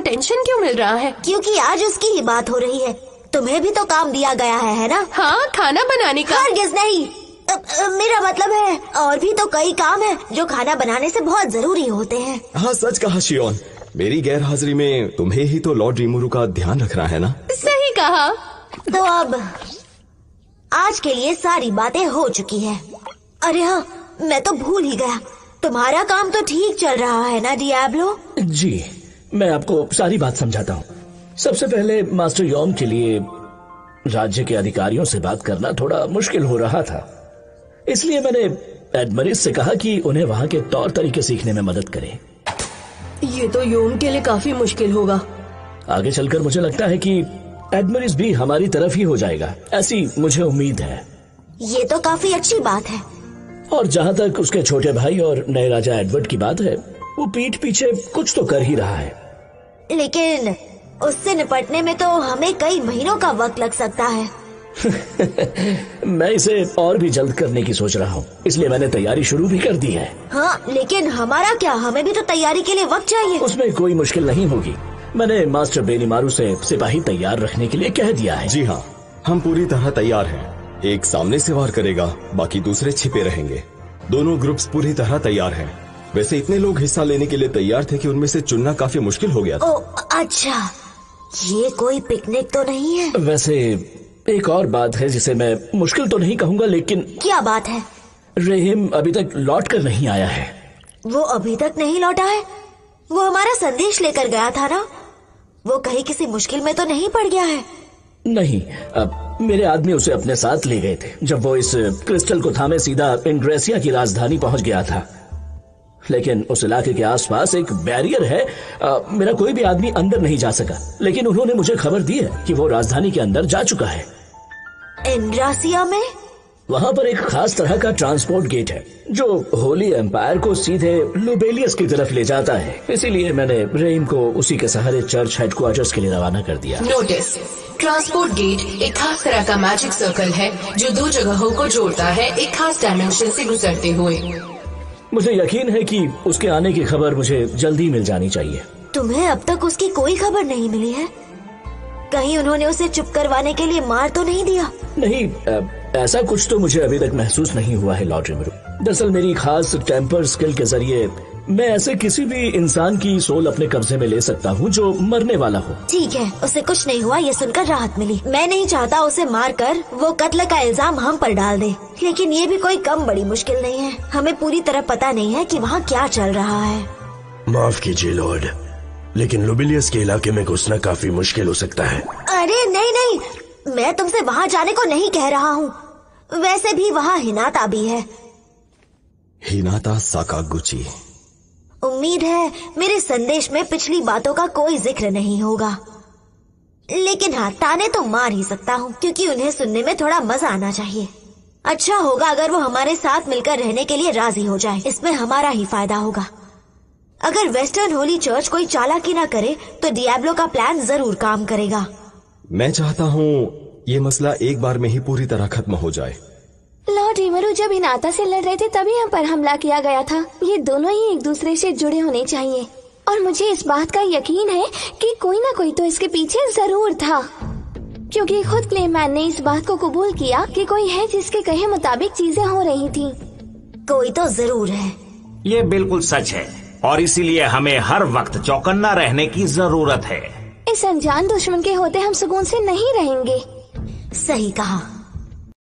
Tension क्यों मिल रहा है? क्योंकि आज उसकी ही बात हो रही है। तुम्हें भी तो काम दिया गया है ना? हाँ, खाना बनाने का। हरगिज़ नहीं। मेरा मतलब है और भी तो कई काम है जो खाना बनाने से बहुत जरूरी होते हैं। हाँ, सच कहा शियोन। मेरी गैर हाजिरी में तुम्हें ही तो लॉर्ड रीमुरू का ध्यान रखना है ना? सही कहा। तो अब आज के लिए सारी बातें हो चुकी है। अरे हाँ, मैं तो भूल ही गया, तुम्हारा काम तो ठीक चल रहा है ना डियाब्लो? जी, मैं आपको सारी बात समझाता हूँ। सबसे पहले मास्टर यॉम के लिए राज्य के अधिकारियों से बात करना थोड़ा मुश्किल हो रहा था, इसलिए मैंने एडमरिस से कहा कि उन्हें वहाँ के तौर तरीके सीखने में मदद करें। ये तो योम के लिए काफी मुश्किल होगा। आगे चलकर मुझे लगता है कि एडमरिस भी हमारी तरफ ही हो जाएगा, ऐसी मुझे उम्मीद है। ये तो काफी अच्छी बात है। और जहाँ तक उसके छोटे भाई और नए राजा एडवर्ड की बात है, वो पीठ पीछे कुछ तो कर ही रहा है। लेकिन उससे निपटने में तो हमें कई महीनों का वक्त लग सकता है। मैं इसे और भी जल्द करने की सोच रहा हूँ, इसलिए मैंने तैयारी शुरू भी कर दी है। हाँ, लेकिन हमारा क्या? हमें भी तो तैयारी के लिए वक्त चाहिए। उसमें कोई मुश्किल नहीं होगी। मैंने मास्टर बेनीमारू से सिपाही तैयार रखने के लिए कह दिया है। जी हाँ, हम पूरी तरह तैयार हैं। एक सामने से वार करेगा, बाकी दूसरे छिपे रहेंगे। दोनों ग्रुप्स पूरी तरह तैयार हैं। वैसे इतने लोग हिस्सा लेने के लिए तैयार थे कि उनमें से चुनना काफी मुश्किल हो गया था। ओ, अच्छा, ये कोई पिकनिक तो नहीं है? वैसे एक और बात है जिसे मैं मुश्किल तो नहीं कहूँगा, लेकिन। क्या बात है? रहीम अभी तक लौट कर नहीं आया है। वो अभी तक नहीं लौटा है? वो हमारा संदेश लेकर गया था ना? वो कहीं किसी मुश्किल में तो नहीं पड़ गया है? नहीं, अब मेरे आदमी उसे अपने साथ ले गए थे जब वो इस क्रिस्टल को थामे सीधा इंड्रेसिया की राजधानी पहुंच गया था। लेकिन उस इलाके के आसपास एक बैरियर है, मेरा कोई भी आदमी अंदर नहीं जा सका। लेकिन उन्होंने मुझे खबर दी है कि वो राजधानी के अंदर जा चुका है। इंड्रेसिया में? वहाँ पर एक खास तरह का ट्रांसपोर्ट गेट है जो होली एम्पायर को सीधे लुबेलियस की तरफ ले जाता है। इसीलिए मैंने रहीम को उसी के सहारे चर्च हेडक्वार्टर्स के लिए रवाना कर दिया। नोटिस, ट्रांसपोर्ट गेट एक खास तरह का मैजिक सर्कल है जो दो जगहों को जोड़ता है एक खास डायमेंशन से गुजरते हुए। मुझे यकीन है कि उसके आने की खबर मुझे जल्दी मिल जानी चाहिए। तुम्हें अब तक उसकी कोई खबर नहीं मिली है? कहीं उन्होंने उसे चुप करवाने के लिए मार तो नहीं दिया? नहीं, ऐसा कुछ तो मुझे अभी तक महसूस नहीं हुआ है लॉर्ड रीमुरू। दरअसल मेरी खास टेम्पर स्किल के जरिए मैं ऐसे किसी भी इंसान की सोल अपने कब्जे में ले सकता हूँ जो मरने वाला हो। ठीक है, उसे कुछ नहीं हुआ, ये सुनकर राहत मिली। मैं नहीं चाहता उसे मारकर वो कत्ल का इल्जाम हम पर डाल दे, लेकिन ये भी कोई कम बड़ी मुश्किल नहीं है। हमें पूरी तरह पता नहीं है कि वहाँ क्या चल रहा है। माफ कीजिए लॉर्ड, लेकिन लुबेलियस के इलाके में घुसना काफी मुश्किल हो सकता है। अरे नहीं नहीं, मैं तुमसे वहाँ जाने को नहीं कह रहा हूँ। वैसे भी वहाँ हिनाता भी है। हिनाता साकागुची। उम्मीद है मेरे संदेश में पिछली बातों का कोई जिक्र नहीं होगा। लेकिन हाँ, ताने तो मार ही सकता हूँ क्योंकि उन्हें सुनने में थोड़ा मजा आना चाहिए। अच्छा होगा अगर वो हमारे साथ मिलकर रहने के लिए राजी हो जाए, इसमें हमारा ही फायदा होगा। अगर वेस्टर्न होली चर्च कोई चालाकी ना करे तो डियाब्लो का प्लान जरूर काम करेगा। मैं चाहता हूँ ये मसला एक बार में ही पूरी तरह खत्म हो जाए। लॉर्ड रीमुरू जब हिनाता से लड़ रहे थे तभी हम पर हमला किया गया था। ये दोनों ही एक दूसरे से जुड़े होने चाहिए और मुझे इस बात का यकीन है कि कोई ना कोई तो इसके पीछे जरूर था, क्योंकि खुद क्लेमैन ने इस बात को कबूल किया कि कोई है जिसके कहे मुताबिक चीजें हो रही थी। कोई तो जरूर है। ये बिल्कुल सच है और इसीलिए हमें हर वक्त चौकन्ना रहने की जरूरत है। इस अनजान दुश्मन के होते हम सुकून से नहीं रहेंगे। सही कहा।